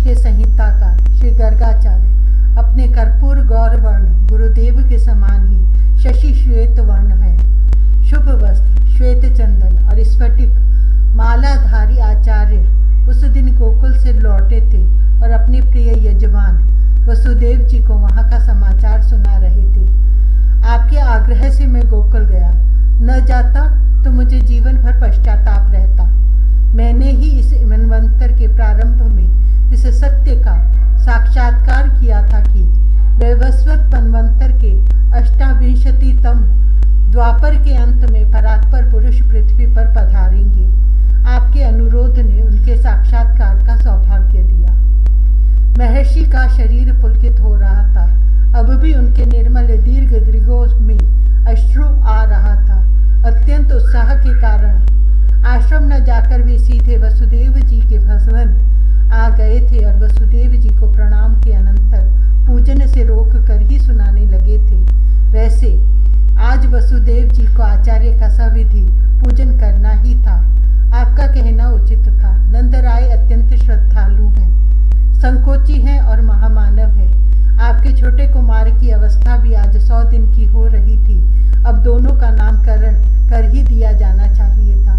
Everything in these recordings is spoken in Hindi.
के संहिताकार श्री गर्गाचार्य अपने कर्पूर गौरवर्ण गुरुदेव के समान ही शशि श्वेत वर्ण है। शुभ वस्त्र, श्वेत चंदन और स्फटिक मालाधारी आचार्य उस दिन गोकुल से लौटे थे और अपने प्रिय यजमान वसुदेव जी को वहाँ का समाचार सुना रहे थे। आपके आग्रह से मैं गोकुल गया, न जाता तो मुझे जीवन भर पश्चाताप रहता। मैंने ही इस मनवंतर के प्रारंभ में इस सत्य का साक्षात्कार किया था कि वैवस्वत मनवंतर के 28तम द्वापर के अंत में परात्पर पुरुष पृथ्वी पर पधारेंगे। आपके अनुरोध ने उनके साक्षात्कार का सौभाग्य दिया। महर्षि का शरीर पुलकित हो रहा था। अब भी उनके निर्मल दीर्घ दृगों में अश्रु आ रहा था। अत्यंत उत्साह के कारण आश्रम न जाकर वे सीधे वसुदेव जी के भवन आ गए थे और वसुदेव जी को प्रणाम के अनंतर पूजन से रोक कर ही सुनाने लगे थे। वैसे आज वसुदेव जी को आचार्य का सविधि पूजन करना ही था। आपका कहना उचित था। नंदराय अत्यंत श्रद्धालु हैं, संकोची हैं और महामानव है। आपके छोटे कुमार की अवस्था भी आज 100 दिन की हो रही थी। अब दोनों का नामकरण कर ही दिया जाना चाहिए था।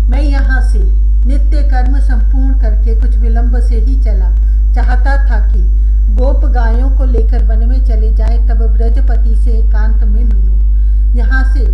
मैं यहाँ से नित्य कर्म संपूर्ण करके कुछ विलंब से ही चला। चाहता था कि गोप गायों को लेकर वन में चले जाए, तब ब्रजपति से एकांत में मिलूं। यहाँ से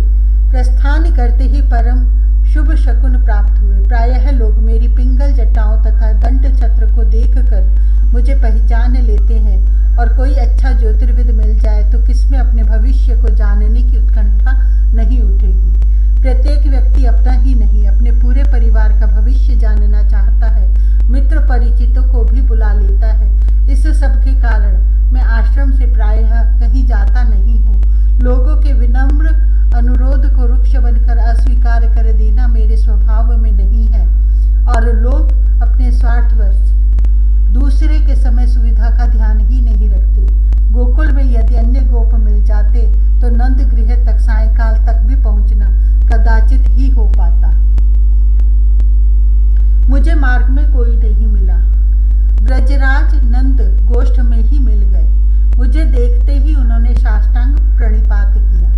प्रस्थान करते ही परम शुभ शकुन प्राप्त हुए। प्रायः लोग मेरी पिंगल जटाओं तथा दंड छत्र को देखकर मुझे पहचान लेते हैं और कोई अच्छा ज्योतिर्विद मिल जाए तो किसमें अपने भविष्य को जानने की उत्कंठा नहीं उठेगी। प्रत्येक व्यक्ति अपना ही नहीं अपने पूरे परिवार का भविष्य जानना चाहता है। मित्र परिचितों को भी बुला लेता है। इस सब के कारण मैं आश्रम से प्रायः कहीं जाता नहीं हूँ। लोगों के विनम्र अनुरोध को रुक्ष बनकर अस्वीकार कर देना मेरे स्वभाव में नहीं है और लोग अपने स्वार्थवश दूसरे के समय सुविधा का ध्यान ही नहीं रखते। गोकुल में यदि अन्य गोप मिल जाते तो नंद गृह तक सायंकाल तक भी पहुंचना कदाचित ही हो पाता। मुझे मार्ग में कोई नहीं मिला। ब्रजराज नंद गोष्ठ में ही मिल गए। मुझे देखते ही उन्होंने साष्टांग प्रणिपात किया।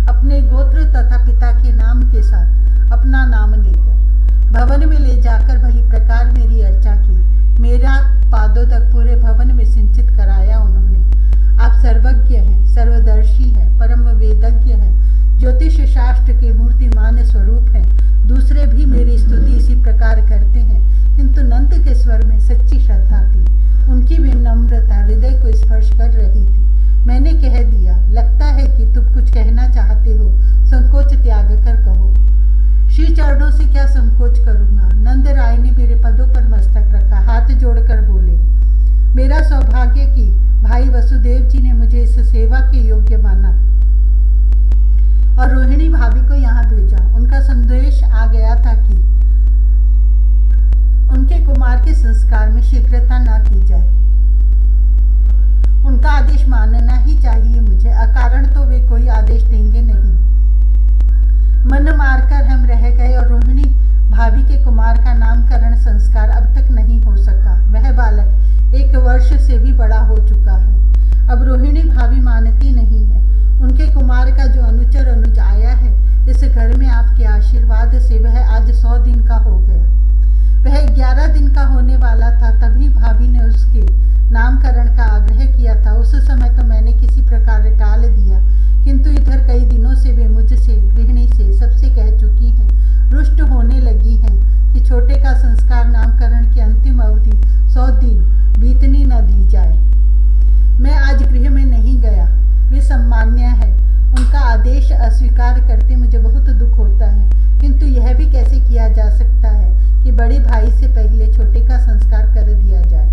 अपने गोत्र तथा पिता के नाम के साथ अपना नाम लेकर भवन में ले जाकर भली प्रकार मेरी अर्चा की। मेरा पादोदक पूरे भवन में सिंचित कराया उन्होंने। आप सर्वज्ञ हैं, सर्वदर्शी हैं, परम वेदज्ञ हैं, ज्योतिष शास्त्र के मूर्तिमान स्वरूप हैं। दूसरे भी मेरी स्तुति इसी प्रकार करते हैं, किंतु नंद के स्वर में सच्ची श्रद्धा थी। उनकी विनम्रता हृदय को स्पर्श कर रही थी। मैंने कह दिया, लगता है कि तुम कुछ कहना चाहते हो, संकोच त्याग कर कहो। श्री चरणों से क्या संकोच करूंगा। नंद राय ने मेरे पदों पर मस्तक रखा, हाथ जोड़कर बोले, मेरा सौभाग्य कि भाई वसुदेव जी ने मुझे इस सेवा के योग्य माना और रोहिणी भाभी को यहाँ भेजा। उनका संदेश आ गया था कि उनके कुमार के संस्कार में शीघ्रता न की जाए। उनका आदेश मानना ही चाहिए मुझे, अकारण तो वे कोई आदेश देंगे नहीं। मन मारकर हम रह गए और रोहिणी भाभी के कुमार का नामकरण संस्कार अब तक नहीं हो सका। वह बालक 1 वर्ष से भी बड़ा हो चुका है। अब रोहिणी भाभी मानती नहीं है। उनके कुमार का जो अनुचर अनुज आया है इस घर में आपके आशीर्वाद से वह आज 100 दिन का हो गया। वह 11 दिन का होने वाला था, तभी भाभी ने उसके नामकरण का आग्रह किया था। उस समय तो मैंने किसी प्रकार टाल दिया, किंतु इधर कई दिनों से वे मुझसे, गृहिणी से, सबसे कह चुकी हैं, रुष्ट होने लगी हैं कि छोटे का संस्कार नामकरण की अंतिम अवधि 100 दिन बीतनी न दी जाए। मैं आज गृह में नहीं गया। वे सम्मान्य है, उनका आदेश अस्वीकार करते मुझे बहुत दुख होता है, किंतु यह भी कैसे किया जा सकता है कि बड़े भाई से पहले छोटे का संस्कार कर दिया जाए।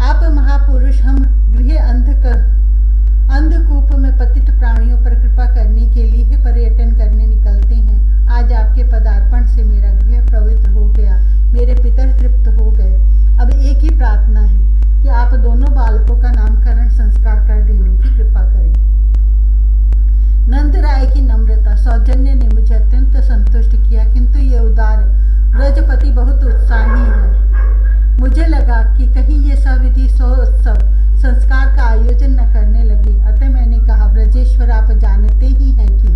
आप महापुरुष हम गृह अंधकूप में पतित प्राणियों पर कृपा करने के लिए ही पर्यटन करने निकलते हैं। आज आपके पदार्पण से मेरा गृह पवित्र हो गया, मेरे पितर तृप्त हो गए। अब एक ही प्रार्थना है कि आप दोनों बालकों का नामकरण संस्कार कर देने की कृपा करें। नंद राय की नम्रता सौजन्य ने मुझे अत्यंत संतुष्ट किया, किंतु ये उदार ब्रजपति बहुत उत्साही है। मुझे लगा कि कहीं ये सविधि सोत्सव संस्कार का आयोजन न करने लगे। अतः मैंने कहा, ब्रजेश्वर, आप जानते ही हैं कि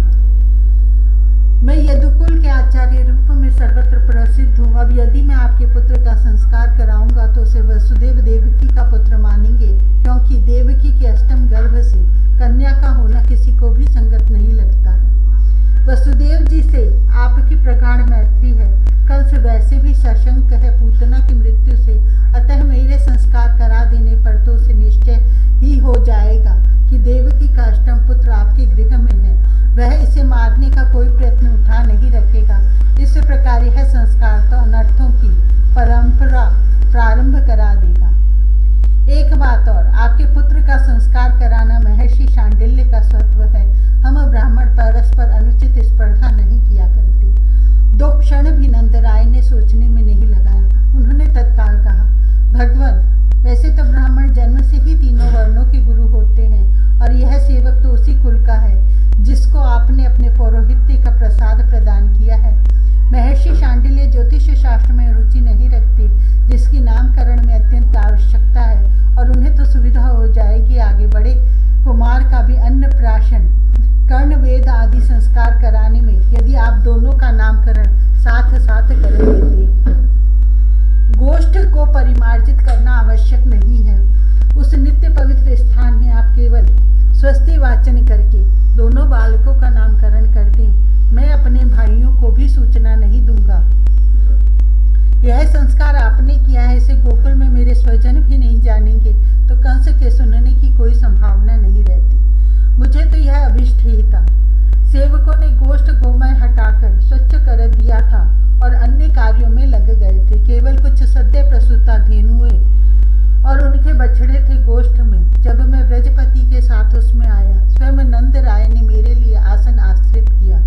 मैं यदुकुल के आचार्य रूप में सर्वत्र प्रसिद्ध हूँ। अब यदि मैं आपके पुत्र का संस्कार कराऊंगा तो उसे वसुदेव देवकी का पुत्र मानेंगे, क्योंकि देवकी के अष्टम गर्भ से कन्या का होना किसी को भी संगत नहीं लगता है। वसुदेव जी से आपकी प्रगाढ़ मैत्री है। कंस वैसे भी सशंक है पूतना की मृत्यु से, अतः मेरे संस्कार करा देने पर तो उसे निश्चय ही हो जाएगा कि देवकी का अष्टम पुत्र आपके गृह में है। वह इसे मारने का कोई प्रयत्न उठा नहीं रखेगा। इस प्रकार यह संस्कार तो अनर्थों की परंपरा प्रारंभ करा देगा। एक बात और, आपके पुत्र का संस्कार कराना महर्षि शांडिल्य का स्वत्व है। हम ब्राह्मण परस्पर अनुचित स्पर्धा नहीं किया करते। 2 क्षण भी नंदराय ने सोचने में नहीं लगाया। उन्होंने तत्काल कहा, भगवान, वैसे तो ब्राह्मण जन्म से ही तीनों वर्णों के गुरु होते हैं और यह सेवक तो उसी कुल का है जिसको आपने अपने पौरोहित्य का प्रसाद प्रदान किया है। महर्षि शांडिल्य ज्योतिष शास्त्र में रुचि नहीं रखते, जिसकी नामकरण में अत्यंत आवश्यकता है, और उन्हें तो सुविधा हो जाएगी आगे बड़े कुमार का भी अन्नप्राशन, कर्ण वेद आदि संस्कार कराने में, यदि आप दोनों का नामकरण साथ साथ कर लेते। गोष्ठ को परिमार्जित करना आवश्यक नहीं है। उस नित्य पवित्र स्थान में आप केवल स्वस्ति वाचन करके दोनों बालकों का नामकरण कर दें। मैं अपने भाइयों को भी सूचना नहीं दूंगा। यह संस्कार आपने किया है, इसे गोकुल में मेरे स्वजन भी नहीं जानेंगे तो कंस के सुनने की कोई संभावना नहीं रहती। मुझे तो यह अभिष्ट ही था। सेवकों ने गोष्ठ गोमय हटाकर स्वच्छ कर दिया था और अन्य कार्यों में लग गए थे। केवल कुछ सद्य प्रसूता धेनुएं और उनके बछड़े थे गोष्ठ में। जब मैं ब्रजपति के साथ उसमें आया, स्वयं नंद राय ने मेरे लिए आसन आश्रित किया।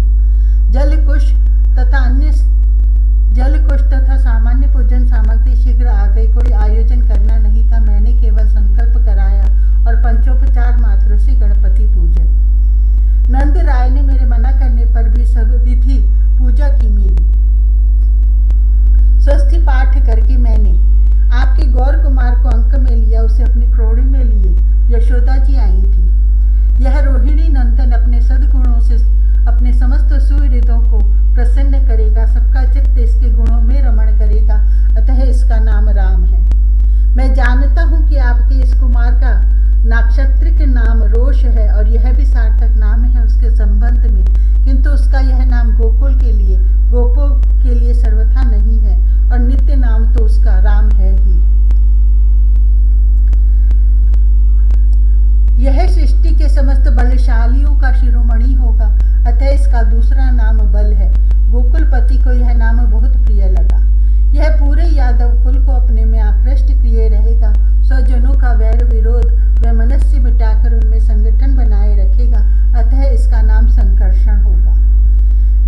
जलकुश तथा सामान्य पूजन सामग्री शीघ्र आ गई। कोई आयोजन करना नहीं था। मैंने केवल संकल्प कराया और पंचोपचार मात्र से गणपति पूजन। नंद राय ने मेरे मना करने पर भी सब विधि पूजा की मेरी। स्वस्ति पाठ करके मैंने आपके गौर कुमार को अंक में लिया, उसे अपनी क्रोड़ी में लिए यशोदा जी आई थी। यह रोहिणी नंदन अपने सद्गुणों से अपने समस्त सुहृदों को प्रसन्न करेगा, सबका चित्त इसके गुणों में रमण करेगा, अतः इसका नाम राम है। मैं जानता हूँ कि आपके इस कुमार का नाक्षत्रिक नाम रोष है और यह भी सार्थक नाम है उसके संबंध में, किंतु उसका यह नाम गोकुल के लिए, गोपों के लिए सर्वथा नहीं है और नित्य नाम तो उसका राम है ही। यह सृष्टि के समस्त बलशालियों का शिरोमणि होगा, अतः इसका दूसरा नाम बल है। गोकुलपति को यह नाम बहुत प्रिय लगा। यह पूरे यादव कुल को अपने में आकृष्ट किए रहेगा। स्वजनों का वैर विरोध व मनस्य मिटाकर उनमें संगठन बनाए रखेगा, अतः इसका नाम संकर्षण होगा।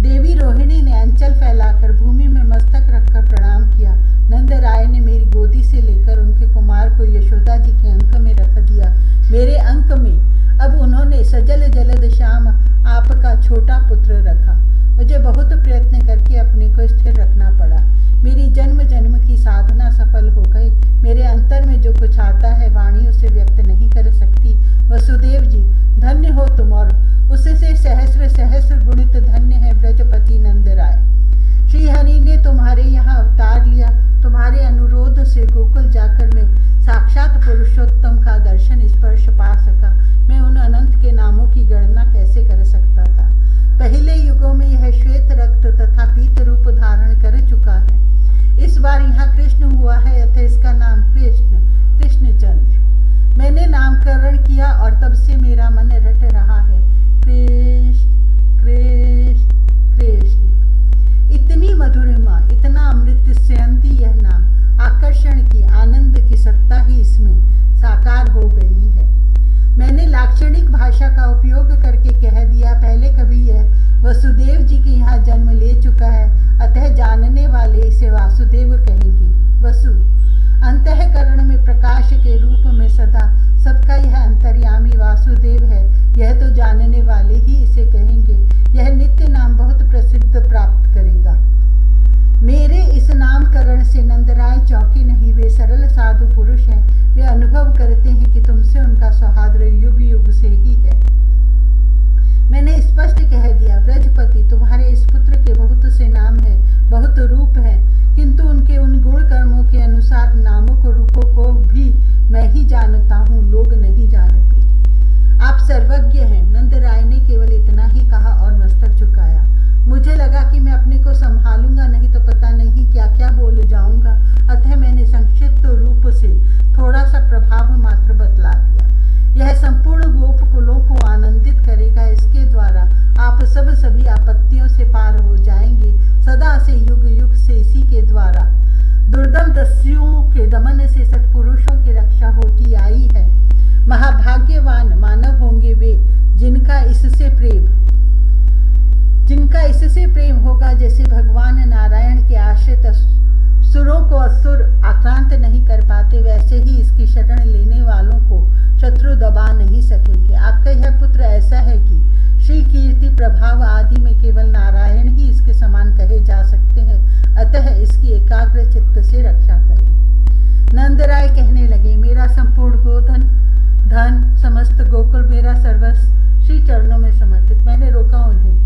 देवी रोहिणी ने अंचल फैलाकर भूमि में मस्तक रखकर प्रणाम किया। नंद राय ने मेरी गोदी से लेकर उनके कुमार को यशोदा जी के अंक में रख दिया। मेरे अंक में अब उन्होंने सजल जलद श्याम आपका छोटा पुत्र रखा। मुझे बहुत प्रयत्न करके अपने को स्थिर रखना पड़ा। मेरी जन्म जन्म की साधना सफल हो गई। मेरे अंतर में जो कुछ आता है वाणी उसे व्यक्त नहीं कर सकती। वसुदेव जी, धन्य हो तुम और उससे सहस्र सहस्र गुणित धन्य है ब्रजपति नंद राय। श्री हरि ने तुम्हारे यहाँ अवतार लिया। तुम्हारे अनुरोध से गोकुल जाकर मैं साक्षात पुरुषोत्तम का दर्शन स्पर्श पा सका। मैं उन अनंत के नामों की गणना कैसे कर सकता था। पहले युगों में यह श्वेत रक्त तथा पीत रूप धारण कर चुका है। इस बार यहाँ कृष्ण हुआ है, अतः इसका नाम कृष्णचंद्र। मैंने नामकरण किया और तब से मेरा मन रट रहा है, कृष्ण कृष्ण कृष्ण। इतनी मधुरिमा, इतना अमृत सेंधी यह नाम, आकर्षण की, आनंद की सत्ता ही इसमें साकार हो गई है। मैंने लाक्षणिक भाषा का उपयोग करके कह दिया, पहले कभी यह वसुदेव जी के यहाँ जन्म ले चुका है, अतः जानने वाले इसे वासुदेव कहेंगे। वसु अंतःकरण में प्रकाश के रूप में सदा सबका यह अंतर्यामी वासुदेव है, यह तो जानने वाले ही इसे कहेंगे। यह नित्य नाम बहुत प्रसिद्ध प्राप्त करेगा। मेरे इस नामकरण से नंदराय चौंके नहीं, वे सरल स्वरूप है, किंतु उनके उन गुण कर्मों के अनुसार नामों को रूपों को भी मैं ही जानता हूँ, लोग नहीं जानते। आप सर्वज्ञ हैं। नंद राय ने केवल इतना ही कहा और मस्तक झुकाया। मुझे लगा कि मैं अपने को संभालूंगा नहीं तो पता नहीं क्या क्या बोल जाऊंगा, अतः मैंने संक्षिप्त रूप से थोड़ा सा प्रभाव मात्र बतला दिया। यह संपूर्ण गोप कुलों को आनंदित करेगा। इसके द्वारा आप सब सभी आपत्तियों से पार हो जाएंगे। सदा से युग युग से इसी के द्वारा दुर्दम दस्युओं के दमन से सत्पुरुषों की रक्षा होती आई है। महाभाग्यवान मानव होंगे वे जिनका इससे प्रेम होगा। जैसे भगवान नारायण के आश्रित सुरों को असुर आक्रांत नहीं कर पाते, वैसे ही इसकी शरण लेने वालों को शत्रु दबा नहीं सकेंगे। आपका यह पुत्र ऐसा है कि श्री कीर्ति प्रभाव आदि में केवल नारायण ही इसके समान कहे जा सकते हैं, अतः इसकी एकाग्र चित्त से रक्षा करें। नंदराय कहने लगे, मेरा संपूर्ण गोधन धन समस्त गोकुल मेरा सर्वस्व श्री चरणों में समर्पित। मैंने रोका उन्हें।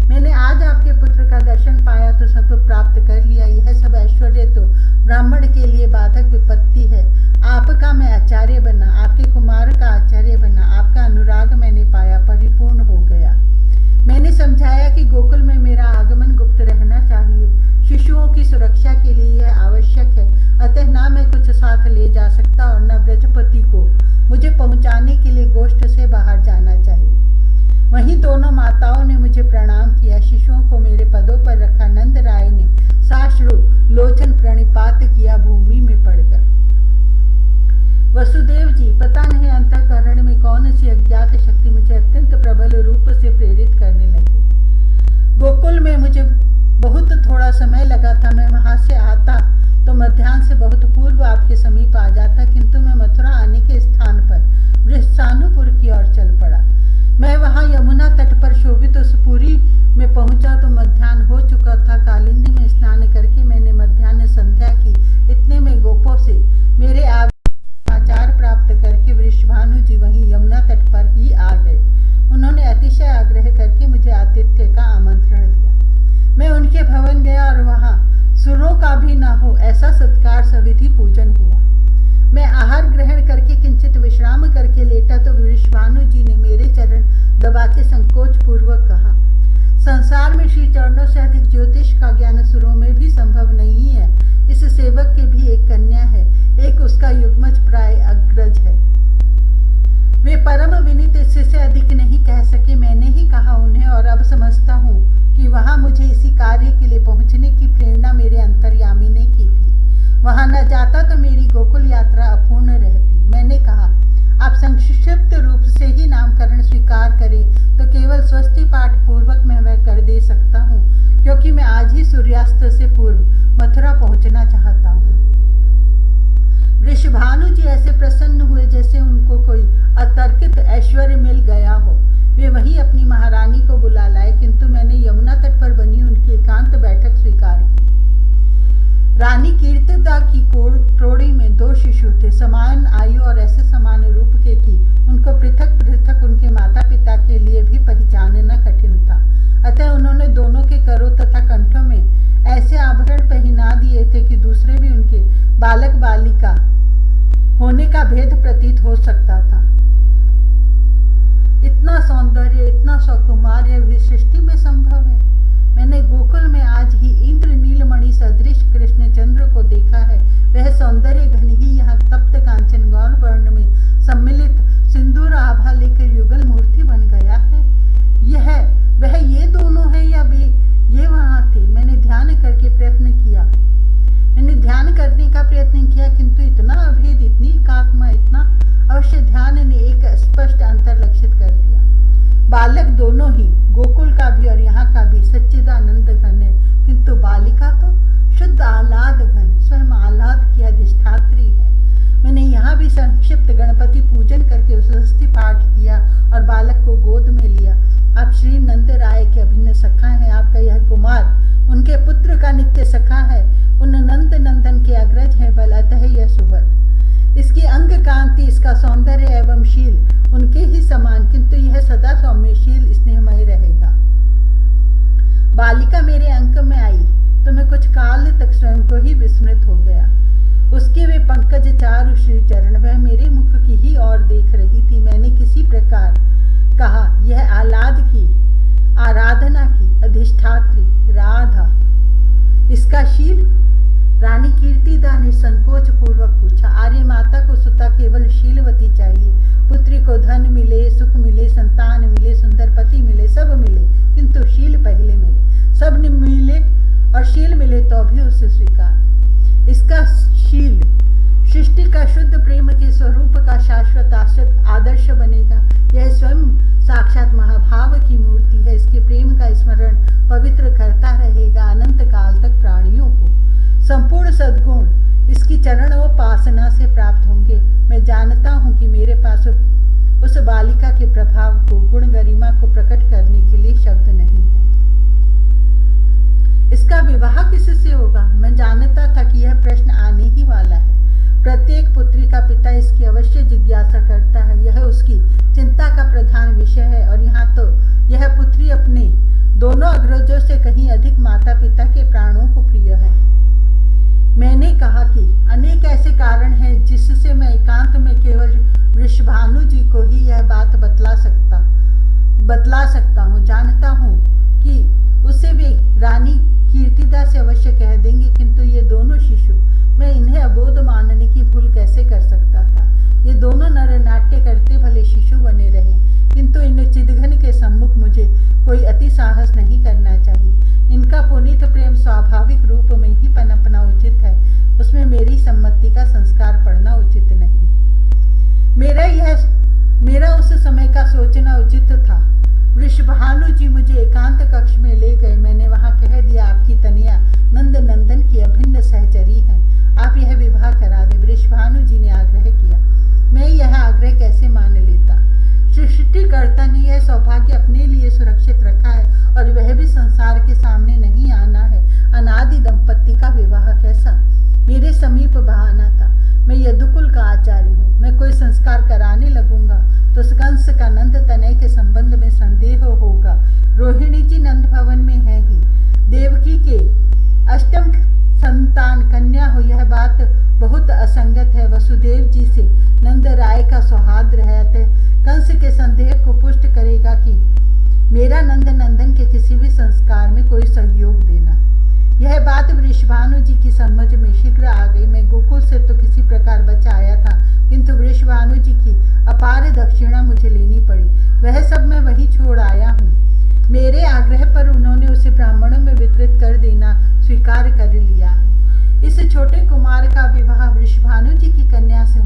मैंने आज आपके पुत्र का दर्शन पाया तो सब प्राप्त कर लिया। यह सब ऐश्वर्य तो ब्राह्मण के लिए बाधक विपत्ति है। आपका मैं आचार्य बना, आपके कुमार का आचार्य बना, आपका अनुराग मैंने पाया, परिपूर्ण हो गया। मैंने समझाया कि गोकुल में मेरा आगमन गुप्त रहना चाहिए। शिशुओं की सुरक्षा के लिए यह आवश्यक है, अतः ना मैं कुछ साथ ले जा सकता और न ब्रजपति को मुझे पहुंचाने के लिए गोष्ठ से बाहर जाना चाहिए। वहीं दोनों माताओं ने मुझे प्रणाम किया। शिशुओं को मेरे पदों पर रखा। नंद राय ने साश्रु लोचन प्रणिपात किया भूमि में पड़कर। वसुदेव जी, पता नहीं अंतःकरण में कौन सी अज्ञात शक्ति मुझे अत्यंत प्रबल रूप से प्रेरित करने लगी। गोकुल में मुझे बहुत थोड़ा समय लगा था। मैं वहां से आता तो मध्याह्न से बहुत पूर्व आपके समीप आ जाता, किंतु मैं मथुरा आने के स्थान पर वृषानुपुर की ओर चल पड़ा। मैं वहां यमुना तट पर शोभित उस पुरी में पहुंचा तो मध्याह्न हो चुका था। कालिंदी में स्नान करके मैंने मध्याह्न संध्या की। इतने में गोपों से मेरे समाचार प्राप्त करके वृषभानु जी वहीं यमुना तट पर ही आ गए। उन्होंने अतिशय आग्रह करके मुझे आतिथ्य का आमंत्रण दिया। मैं उनके भवन गया और वहां सुरों का भी न हो ऐसा सत्कार सविधि पूजन हुआ। मैं आहार ग्रहण करके किंचित विश्राम करके लेटा तो वृषभानु जी ने मेरे चरण दबा के संकोच पूर्वक कहा, संसार में श्री चरणों से अधिक ज्योतिष का ज्ञान सुरों में भी संभव नहीं है। इस सेवक की भी एक कन्या है, एक उसका युग्मज प्राय अग्रज है। वे परम विनीत, इससे अधिक नहीं कह सके। मैंने ही कहा उन्हें और अब समझता हूँ कि वहां मुझे इसी कार्य के लिए पहुंचने की प्रेरणा मेरे अंतर्यामी ने की थी। वहां न जाता तो मेरी गोकुल यात्रा अपूर्ण रहती। मैंने कहा, आप संक्षिप्त रूप से ही नामकरण स्वीकार करें तो केवल स्वस्ति पाठ पूर्वक मैं वह कर दे सकता हूँ, क्योंकि मैं आज ही सूर्यास्त से पूर्व मथुरा पहुंचना चाहता हूँ। वृषभानु जी ऐसे प्रसन्न हुए जैसे उनको कोई अतर्कित ऐश्वर्य मिल गया हो। वे वहीं अपनी महारानी को बुला लाए, किंतु मैंने यमुना तट पर बनी उनकी एकांत बैठक स्वीकार की। रानी कीर्तिदा की क्रोड़ी में 2 शिशु थे, समान आयु और ऐसे समान रूप के कि उनको पृथक पृथक उनके माता पिता के लिए भी पहचानना कठिन था। अतः उन्होंने दोनों के करों तथा कंठों में ऐसे आभरण पहना दिए थे कि दूसरे भी उनके बालक बालिका होने का भेद प्रतीत हो सकता था। इतना सौंदर्य, इतना सकुमार्य भी सृष्टि में संभव है। मैंने गोकुल में आज ही इंद्र नीलमणि सदृश कृष्णचंद्र को देखा है। वह सौंदर्य घन ही यहाँ तप्त कांचन गौर वर्ण में सम्मिलित सिंदूर आभा लेकर युगल मूर्ति बन गया है। वह ये दोनों है या वे ये वहां थे? मैंने ध्यान करने का प्रयत्न किया, किंतु इतना अभेद, इतनी एकात्मा, इतना अवश्य ध्यान ने एक स्पष्ट अंतर लक्षित कर दिया। बालक दोनों ही, गोकुल का भी और यहाँ का भी, सच्चिदानंद घन है, किंतु बालिका तो शुद्ध आह्लाद घन, स्वयं आह्लाद की अधिष्ठात्री है। मैंने यहाँ भी संक्षिप्त गणपति पूजन करके स्वस्ति पाठ किया और बालक को गोद में लिया। आप श्री नंद राय के अभिन्न सखा हैं। आपका यह कुमार उनके पुत्र का नित्य सखा है, उन नंद नंदन के अग्रज है बल, अतः यह सुबल। इसकी अंग कांति, इसका सौंदर्य एवं शील उनके ही समान, किंतु यह सदा सौम्यशील स्नेहमय रहेगा। बालिका मेरे अंक में आई, तो मैं कुछ काल तक स्वयं को ही विस्मृत हो गया। उसके वे पंकज चारु श्री चरण, वह मेरे मुख की ही ओर देख रही थी। मैंने किसी प्रकार कहा, यह आह्लाद की आराधना की अधिष्ठात्री राधा, इसका शील? रानी कीर्तिदा ने संकोच पूर्वक पूछा। आर्य माता को सुता केवल शीलवती चाहिए। पुत्री को धन मिले, सुख मिले, संतान मिले, सुंदर पति मिले, सब मिले, किंतु शील पहले मिले। सब मिले और शील मिले तो भी उसे स्वीकार। इसका शील सृष्टि का शुद्ध प्रेम के स्वरूप का शाश्वत आदर्श बनेगा। यह स्वयं साक्षात महाभाव की मूर्ति है। इसके प्रेम का स्मरण पवित्र करता रहेगा अनंत काल तक प्राणियों को। संपूर्ण सद्गुण इसकी चरणोपासना से प्राप्त होंगे। मैं जानता हूँ कि मेरे पास उस बालिका के प्रभाव को, गुण गरिमा को प्रकट करने के लिए शब्द नहीं है। इसका विवाह किससे होगा? मैं जानता था कि यह प्रश्न आने ही वाला है। प्रत्येक पुत्री का पिता इसकी अवश्य जिज्ञासा करता है। यह उसकी चिंता का प्रधान विषय है। और यहाँ तो यह पुत्री अपने दोनों अग्रजों से कहीं अधिक माता पिता के प्राणों को प्रिय है। मैंने कहा कि अनेक ऐसे कारण हैं जिससे मैं एकांत में केवल वृषभानु जी को ही यह बात बतला सकता हूँ। जानता हूँ कि उसे वे रानी कीर्तिदा से अवश्य कह देंगे, किंतु ये दोनों शिशु, मैं इन्हें अबोध मानने की भूल कैसे कर सकता था। ये दोनों नर नाट्य करते भले शिशु बने रहे, किंतु इन चिदघन के सम्मुख मुझे कोई अति साहस नहीं करना चाहिए। इनका पुनीत प्रेम स्वाभाविक रूप में ही पनपना उचित है। उसमें मेरी सम्मति का संस्कार पड़ना उचित नहीं। मेरा उस समय का सोचना उचित था। वृषभानु जी मुझे एकांत कक्ष में ले गए। मैंने वहां कह दिया, आपकी तनिया नंद नंदन की अभिन्न सहचरी है, आप यह विवाह करा दे। वृषभानु जी ने आग्रह किया। मैं यह आग्रह कैसे मान लेता? सृष्टिकर्ता ने यह सौभाग्य अपने लिए सुरक्षित रखा है और वह भी संसार के सामने नहीं आना है। अनादि दंपत्ति का विवाह कैसा मेरे समीप बहाना था। मैं यदुकुल का आचार्य हूँ। मैं कोई संस्कार कराने लगूंगा तो कंस का नंद तनय के संबंध में संदेह होगा। रोहिणी जी नंद भवन में है ही। देवकी के अष्टम संतान कन्या हो, यह बात बहुत असंगत है। वसुदेव जी से नंद राय का सौहार्द रहते कंस के संदेह को पुष्ट करेगा कि मेरा नंद नंदन के किसी भी संस्कार में कोई सहयोग देना। यह बात वृषभानु जी की समझ में शीघ्र आ गई। मैं गोकुल से तो किसी प्रकार बचा आया था, किंतु वृषभानु जी की अपार दक्षिणा मुझे लेनी पड़ी। वह सब मैं वही छोड़ आया हूँ। मेरे आग्रह पर उन्होंने उसे ब्राह्मणों में वितरित कर देना स्वीकार कर लिया है। इस छोटे कुमार का विवाह वृषभानु जी की कन्या से